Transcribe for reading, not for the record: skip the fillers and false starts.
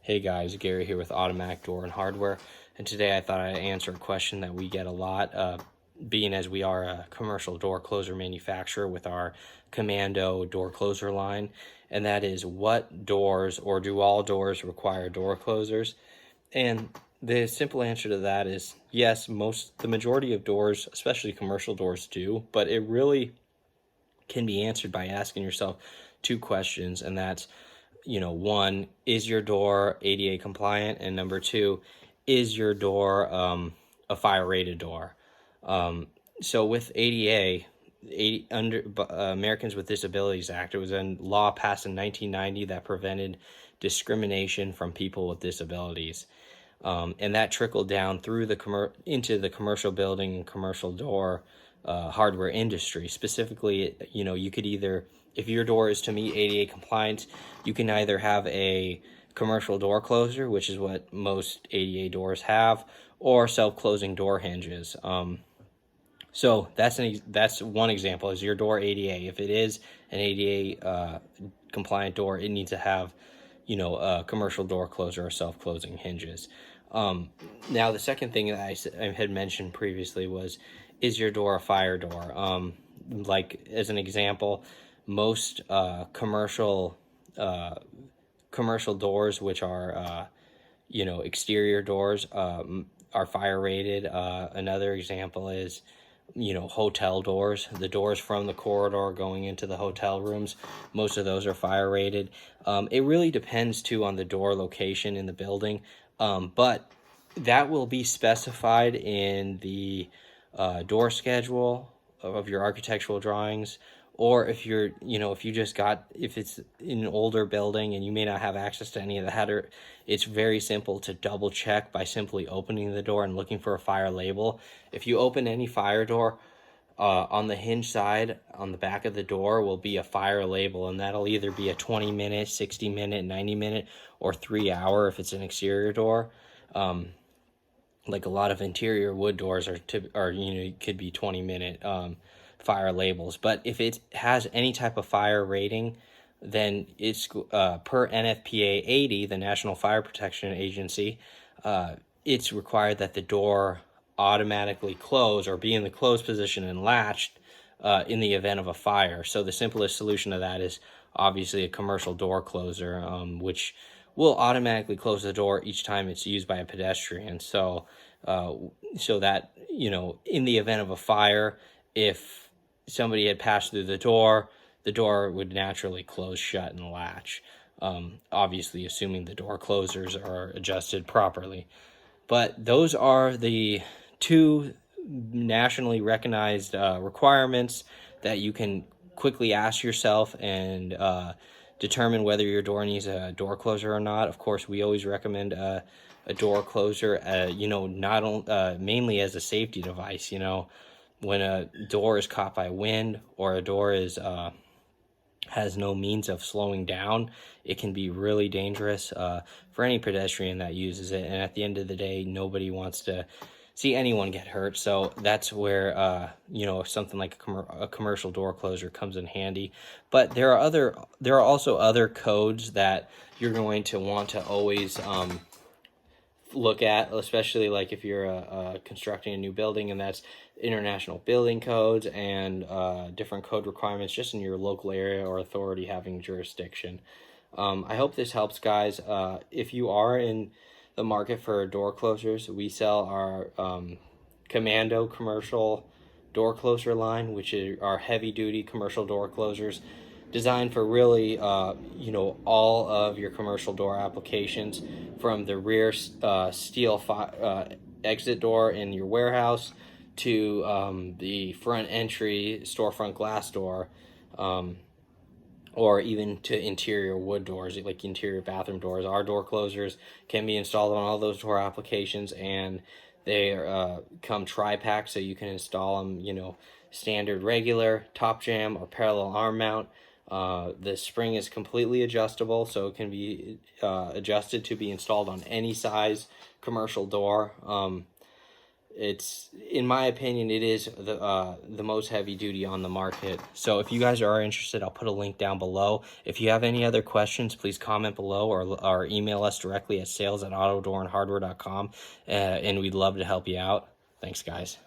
Hey guys, Gary here with Automatic Door and Hardware, and today I thought I'd answer a question that we get a lot, being as we are a commercial door closer manufacturer with our Commando door closer line, and that is, what doors, or do all doors require door closers? And the simple answer to that is yes, the majority of doors, especially commercial doors, do, but it really can be answered by asking yourself two questions, and that's, one, is your door ADA compliant? And number two, is your door a fire rated door? So with ADA, Americans with Disabilities Act, it was a law passed in 1990 that prevented discrimination from people with disabilities. And that trickled down through into the commercial building and commercial door hardware industry. Specifically, you could either, if your door is to meet ADA compliance, you can either have a commercial door closer, which is what most ADA doors have, or self-closing door hinges. So that's one example. Is your door ADA? If it is an ADA compliant door, it needs to have, a commercial door closer or self-closing hinges. Now, the second thing that I had mentioned previously was, is your door a fire door? Like, as an example, most commercial doors, which are exterior doors, are fire rated. Another example is, hotel doors, the doors from the corridor going into the hotel rooms. Most of those are fire rated. It really depends too on the door location in the building, but that will be specified in the door schedule of your architectural drawings. Or if you're, if it's in an older building and you may not have access to any of that, or it's very simple to double check by simply opening the door and looking for a fire label. If you open any fire door, on the hinge side, on the back of the door, will be a fire label, and that'll either be a 20-minute, 60-minute, 90-minute, or 3-hour if it's an exterior door. Like a lot of interior wood doors could be 20-minute fire labels. But if it has any type of fire rating, then it's per NFPA 80, the National Fire Protection Agency, it's required that the door automatically close or be in the closed position and latched in the event of a fire. So the simplest solution to that is obviously a commercial door closer, which will automatically close the door each time it's used by a pedestrian. So that, in the event of a fire, if somebody had passed through the door would naturally close shut and latch. Obviously, assuming the door closers are adjusted properly. But those are the two nationally recognized requirements that you can quickly ask yourself and determine whether your door needs a door closer or not. Of course, we always recommend a door closer, mainly as a safety device. When a door is caught by wind, or a door has no means of slowing down, it can be really dangerous for any pedestrian that uses it. And at the end of the day, nobody wants to see anyone get hurt. So that's where something like a commercial door closer comes in handy. But there are also other codes that you're going to want to always look at, especially like if you're constructing a new building, and that's international building codes and different code requirements just in your local area or authority having jurisdiction. I hope this helps, guys. If you are in the market for door closers, we sell our Commando commercial door closer line, which is our heavy duty commercial door closers designed for really all of your commercial door applications, from the rear steel exit door in your warehouse to the front entry storefront glass door, or even to interior wood doors, like interior bathroom doors. Our door closers can be installed on all those door applications, and they come tri-pack, so you can install them, standard, regular, top jam, or parallel arm mount. The spring is completely adjustable, so it can be adjusted to be installed on any size commercial door. it's, in my opinion, it is the most heavy duty on the market. So if you guys are interested, I'll put a link down below. If you have any other questions, please comment below, or email us directly at sales@autodoorandhardware.com, and we'd love to help you out. Thanks, guys.